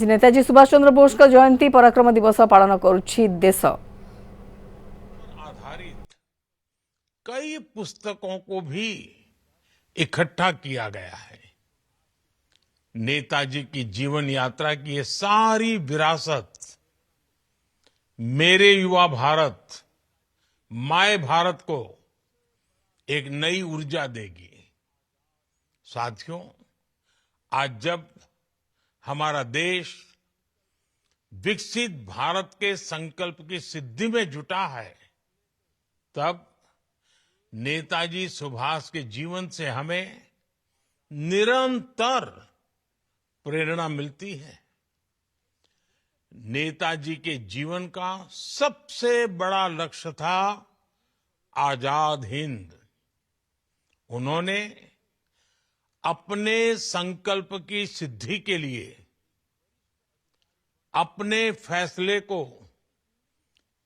आज नेताजी सुभाष चंद्र बोस का जयंती पराक्रम दिवस पालन करुछि देश। आधारित कई पुस्तकों को भी इकट्ठा किया गया है। नेताजी की जीवन यात्रा की ये सारी विरासत मेरे युवा भारत, माय भारत को एक नई ऊर्जा देगी। साथियों, आज जब हमारा देश विकसित भारत के संकल्प की सिद्धि में जुटा है, तब नेताजी सुभाष के जीवन से हमें निरंतर प्रेरणा मिलती है। नेताजी के जीवन का सबसे बड़ा लक्ष्य था आजाद हिंद। उन्होंने अपने संकल्प की सिद्धि के लिए अपने फैसले को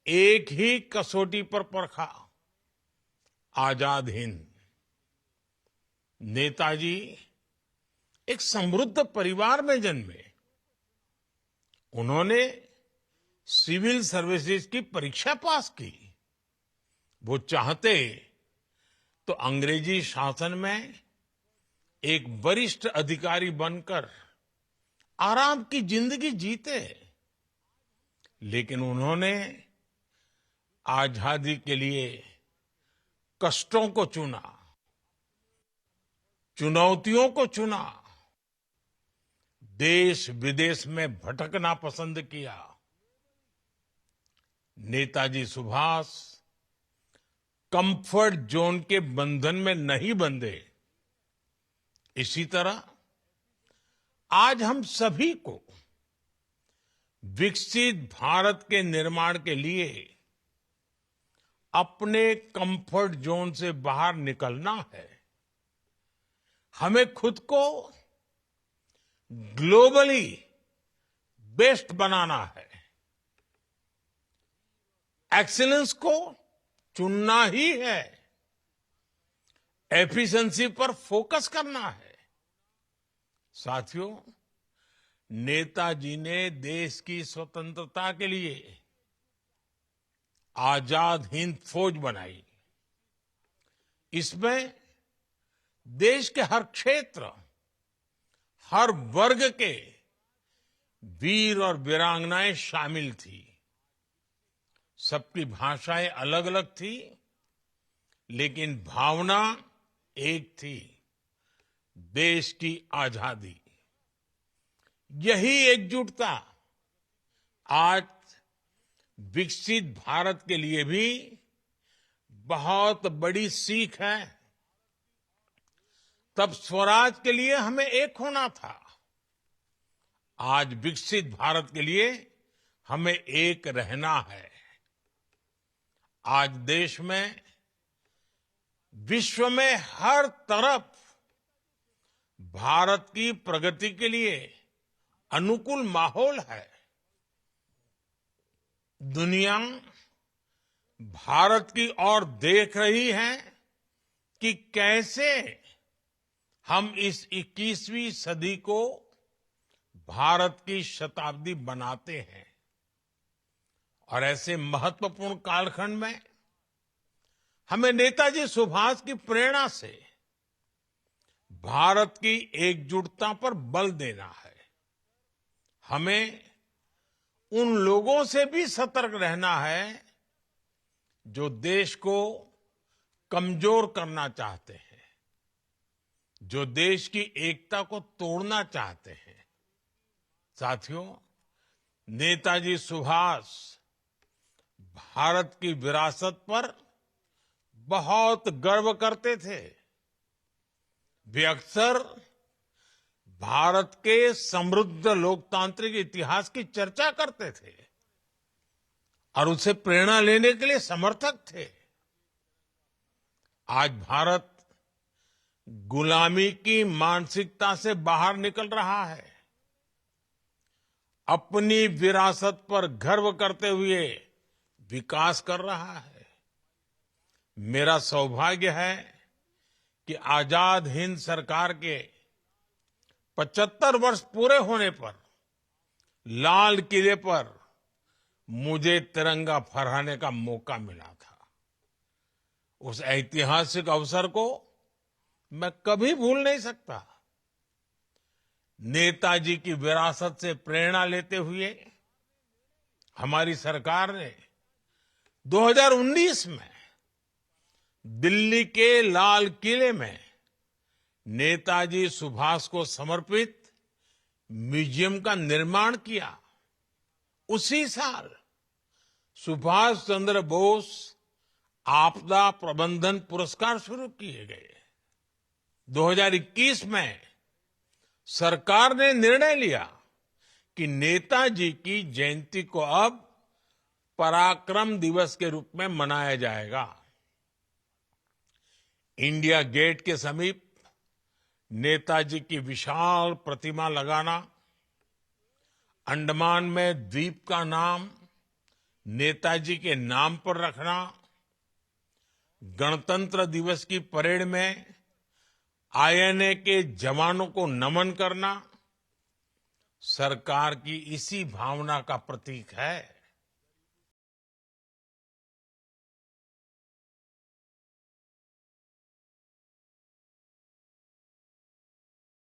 एक ही कसौटी पर परखा, आजाद हिंद। नेताजी एक समृद्ध परिवार में जन्मे। उन्होंने सिविल सर्विसेज की परीक्षा पास की। वो चाहते तो अंग्रेजी शासन में एक वरिष्ठ अधिकारी बनकर आराम की जिंदगी जीते, लेकिन उन्होंने आजादी के लिए कष्टों को चुना, चुनौतियों को चुना, देश विदेश में भटकना पसंद किया। नेताजी सुभाष कंफर्ट जोन के बंधन में नहीं बंधे। इसी तरह आज हम सभी को विकसित भारत के निर्माण के लिए अपने कंफर्ट जोन से बाहर निकलना है। हमें खुद को ग्लोबली बेस्ट बनाना है। एक्सीलेंस को चुनना ही है। एफिशिएंसी पर फोकस करना है। साथियों, नेताजी ने देश की स्वतंत्रता के लिए आजाद हिंद फौज बनाई। इसमें देश के हर क्षेत्र, हर वर्ग के वीर और वीरांगनाएं शामिल थी। सबकी भाषाएं अलग अलग थी, लेकिन भावना एक थी, देश की आजादी। यही एकजुटता आज विकसित भारत के लिए भी बहुत बड़ी सीख है। तब स्वराज के लिए हमें एक होना था। आज विकसित भारत के लिए हमें एक रहना है। आज देश में, विश्व में हर तरफ भारत की प्रगति के लिए अनुकूल माहौल है। दुनिया भारत की ओर देख रही है कि कैसे हम इस 21वीं सदी को भारत की शताब्दी बनाते हैं। और ऐसे महत्वपूर्ण कालखंड में हमें नेताजी सुभाष की प्रेरणा से भारत की एकजुटता पर बल देना है। हमें उन लोगों से भी सतर्क रहना है जो देश को कमजोर करना चाहते हैं, जो देश की एकता को तोड़ना चाहते हैं। साथियों, नेताजी सुभाष भारत की विरासत पर बहुत गर्व करते थे। वे अक्सर भारत के समृद्ध लोकतांत्रिक इतिहास की चर्चा करते थे और उससे प्रेरणा लेने के लिए समर्थक थे। आज भारत गुलामी की मानसिकता से बाहर निकल रहा है। अपनी विरासत पर गर्व करते हुए विकास कर रहा है। मेरा सौभाग्य है कि आजाद हिंद सरकार के 75 वर्ष पूरे होने पर लाल किले पर मुझे तिरंगा फहराने का मौका मिला था। उस ऐतिहासिक अवसर को मैं कभी भूल नहीं सकता। नेताजी की विरासत से प्रेरणा लेते हुए हमारी सरकार ने 2019 में दिल्ली के लाल किले में नेताजी सुभाष को समर्पित म्यूजियम का निर्माण किया। उसी साल सुभाष चंद्र बोस आपदा प्रबंधन पुरस्कार शुरू किए गए। 2021 में सरकार ने निर्णय लिया कि नेताजी की जयंती को अब पराक्रम दिवस के रूप में मनाया जाएगा। इंडिया गेट के समीप नेताजी की विशाल प्रतिमा लगाना, अंडमान में द्वीप का नाम नेताजी के नाम पर रखना, गणतंत्र दिवस की परेड में आईएनए के जवानों को नमन करना सरकार की इसी भावना का प्रतीक है।